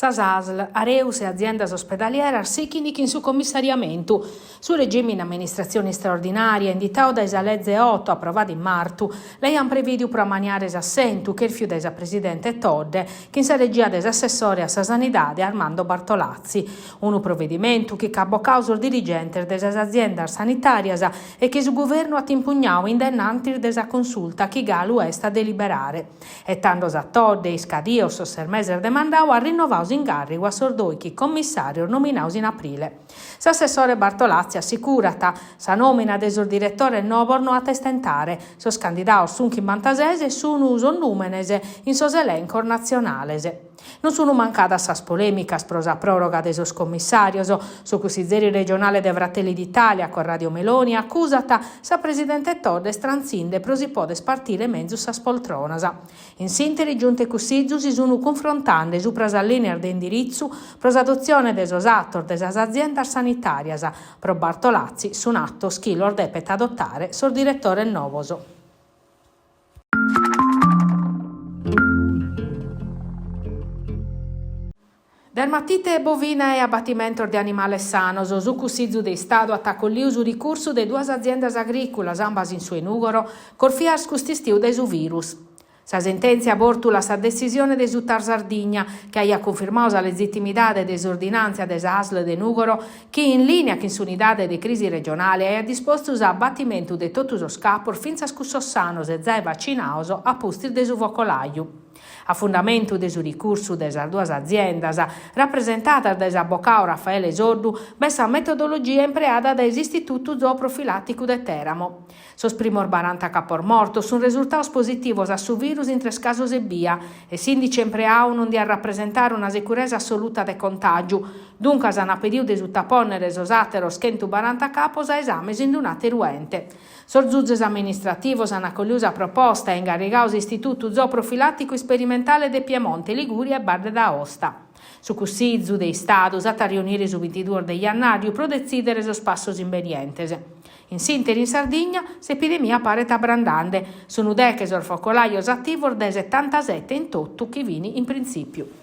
Sasasl, Areus e aziendas ospedalieras sichinic in su commissariamentu. Su regime in amministrazione straordinaria, inditao da Esalezze 8, approvato in martu, lei han previdiu pro maniares assentu che il fiu desa presidente Todde, che in sa regia des assessore a sa sanidade Armando Bartolazzi. Unu provvedimento che cabo causor dirigente desa aziendas sanitarias e che su governo ha impugnau indennantir desa consulta che galu est a deliberare. E tandos a Todde, iscadios o sermeser demandau a rinnovaus in garrigu a sordoichi commissario nominaus in aprile. S'assessore Bartolazzi assicurata sa nomina desor direttore Noborno a testentare, sos candidatos sunt in Bantasese e su un uso numenese in sos elencor nazionalese. Non sono mancata sas polemicas pro sa proroga de sos commissarios, su Cussizeri regionale de Fratelli d'Italia con Radio Meloni accusata sa presidente Todde stranzinde pro si podes partire menzus sas poltronas. In sintesi giunte Cussizus si sono confrontande su pras linea de indirizzo pro s'adozione de sos attor de sas aziendas sanitarias pro Bartolazzi su un atto schilor depet adottare sul direttore Novoso. Dermatite bovina e abbattimento di animale sano, su cussizu de Stato attaccolliu su ricurso de duas aziendas agricolas, ambas in su enugoro, corfiars custistiu de su virus. Sa sentenza abortula sa decisione de su Tar Sardigna, che aia confermau sa legittimidade des ordinanza des ASL de Nugoro, che in linea con s'unidade de crisi regionale aia disposto sa abbattimento de totus os capor finza scussos sanos e zai vaccinaos a pustir de su vocolaiu. A fundamento de su ricurso de sas duas aziendas, rappresentata da avvocao Raffaele Sordu, sa metodologia empleada da Istituto Zooprofilattico de Teramo. Sos primor 40 capor mortos sun resultados positivos a su virus in 3 casos e via, e s'indice empleau non di a rappresentare una sicurezza assoluta de contagio. Dunque s'han pediu de su taponnere sos ateros 140 capos a esames indunate ruente. Sos giudices amministrativos han accogliuto la proposta e ingarrigaus Istituto Zooprofilattico Sperimentale de Piemonte, Liguria e Barde d'Aosta. Su cussizu dei status a riunire su 22 de jannario pro decidere sos passos invenientes. In sintesi in Sardegna s'epidemia pare abrandande, sono deche sos focolaios attivos de 77 in tottu chi vini in principio.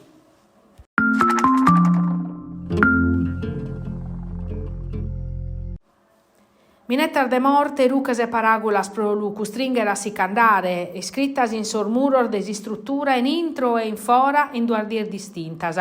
Minettar de morte, rucas e paragulas pro lu stringer a sicandare, iscrittas in sormuror de struttura in intro e in fora in duardier distintas.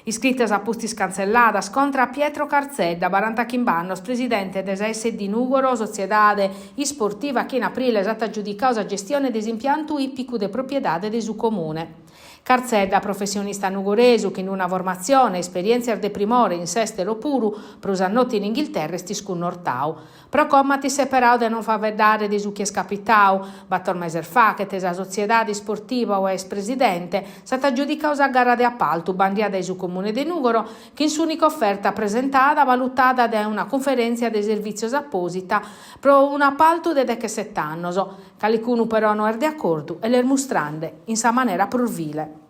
Iscrittas a pustis cancelladas contra Pietro Carzedda, 40 chimbannos, presidente des SD Nugoro, sociedade isportiva che in aprile è stata giudicata gestione des impiantu ippicu de propriedade de su comune. Carzedda, professionista nugoresu, che in una formazione, esperienza de primore in sestero puru, prosannotti in Inghilterra e stiscun nortau. Pro commati separau de non fa vedere di su chi è scapitau, battor meser fa che tesa sociedade sportiva o ex-presidente, stata giudicata a gara de appalto, bandia de su comune de Nugoro, che in su unica offerta presentata, valutata da una conferenza de servizios apposita, pro un appalto de deche 7 annos. Calicunu però non er de accordo e l'er mostrande in sa maniera purvile.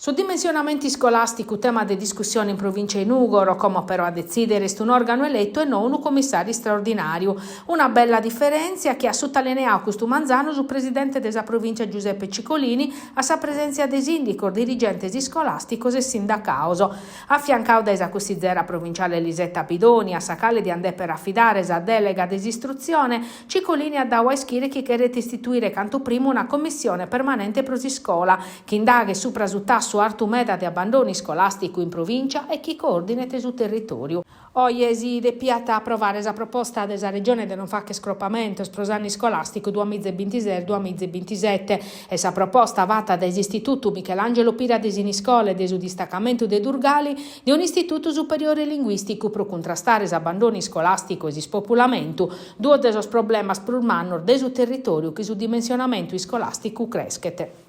Su dimensionamenti scolastici, tema di discussione in provincia di Nugoro, come però a decidere è un organo eletto e non un commissario straordinario. Una bella differenza che ha sottolineato questo Manzano su presidente della provincia Giuseppe Cicolini a sa presenza dei sindaci, dirigenti scolastici e sindacato. Affiancao da esa consigliera provinciale Elisetta Bidoni a sacale di andare per affidare esa delega desistruzione, Cicolini ha dato a ischire che chiede istituire canto primo una commissione permanente prosiscola che indaghi su presutasso su artumeda di abbandoni scolastico in provincia e chi coordinate sul territorio. Oggi si depiata approvare la proposta della regione di non fare che scroppamento sprosani scolastico 2026-2027 e sa proposta vata dall'Istituto Michelangelo Pira Desini Scole e del distaccamento dei Durgali di un istituto superiore linguistico per contrastare l'abbandoni scolastico e il spopolamento, due dei problemi sprulmanno del suo territorio che sul dimensionamento scolastico crescete.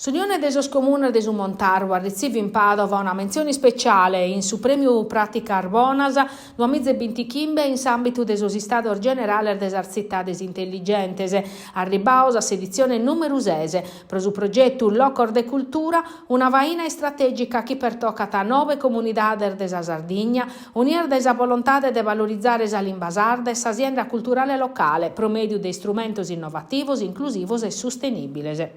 S'Unione desos Comune desu Montarvo ricevi in Padova una menzione speciale in su premio Pratica Arbonasa 2025 in ambito desos Stados Generale des Arzittades Intelligentes, arribaos a sedizione numerusese, pro su progetto Locor de Cultura, una vaina strategica che pertocca 9 comunidades desa Sardigna, unir desa volontà de valorizzare esa lingua sarda e s'azienda culturale locale, promedio de strumentos innovativos, inclusivos e sostenibiles.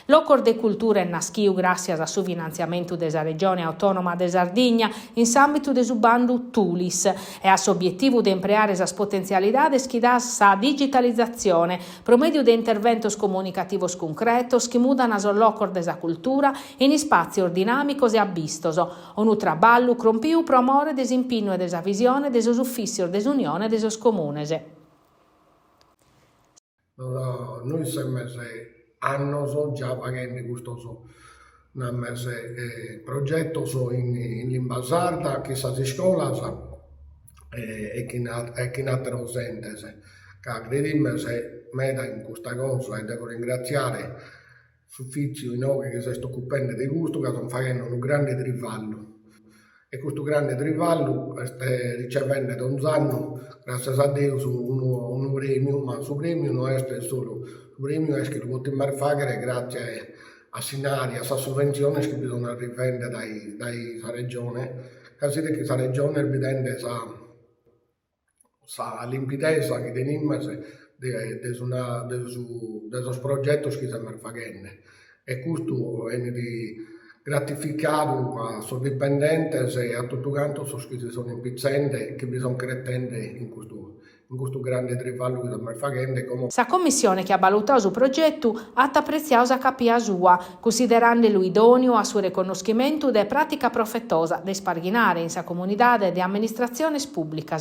Locor de Cultura è naschiu grazie a su finanziamento della Regione Autonoma de Sardigna in ambito de su bandu Tulis e a su obiettivo de empreare esas potenzialidades che dà sa digitalizzazione, promedio de interventos comunicativos concretos che mudano a locor desa cultura in spazios dinamicos e abbistoso, onu traballu crompiu pro amore desimpinno e desa visione desos ufficio desunione desos comunese. Noi siamo annos già pagando questo progetto in lingua sarda che si scuola e che in altre sente che crediamo se meta in questa cosa e devo ringraziare l'ufficio che si sta occupando di questo che stanno facendo un grande trivallo e questo grande trivallo sta ricevendo da un anno grazie a Dio un premio, ma il premio non è solo il premio, è che lo possiamo fare grazie a Sinaria, a sovvenzioni che bisogna rivendere dalla regione, così che questa regione evidente sa limpidezza che teniamo dei progetti che stiamo facendo. E questo è gratificato a suoi dipendenti e a tutto quanto che si sono impizzendo e che bisogna credere in questo grande trivallo che stiamo facendo. Sa commissione che ha valutato il progetto ha apprezzato a capia sua, considerandolo idoneo a suo riconoscimento de pratica profettosa de sparginare in sa comunità di amministrazione pubblica.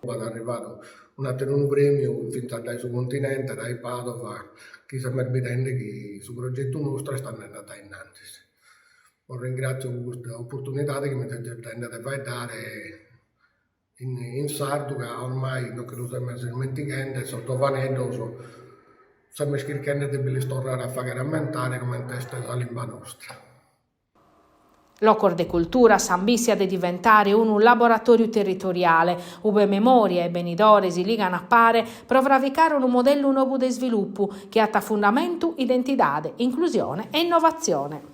Quando è arrivato un premio fin dal suo continente, dai Padova, che stiamo vedendo che il progetto nostro sta andando innanzi. Ringrazio per questa opportunità che mi state dare in sardo, che ormai non credo stiamo dimenticando, sotto Vanedo, stiamo scrivendo di tornare a fare rammentare come testa la lingua nostra. Locor de Cultura s'ambissia di diventare un laboratorio territoriale, ove memoria e benidore si ligano a pare, per vravicare un modello nuovo di sviluppo che ha fondamento identità, inclusione e innovazione.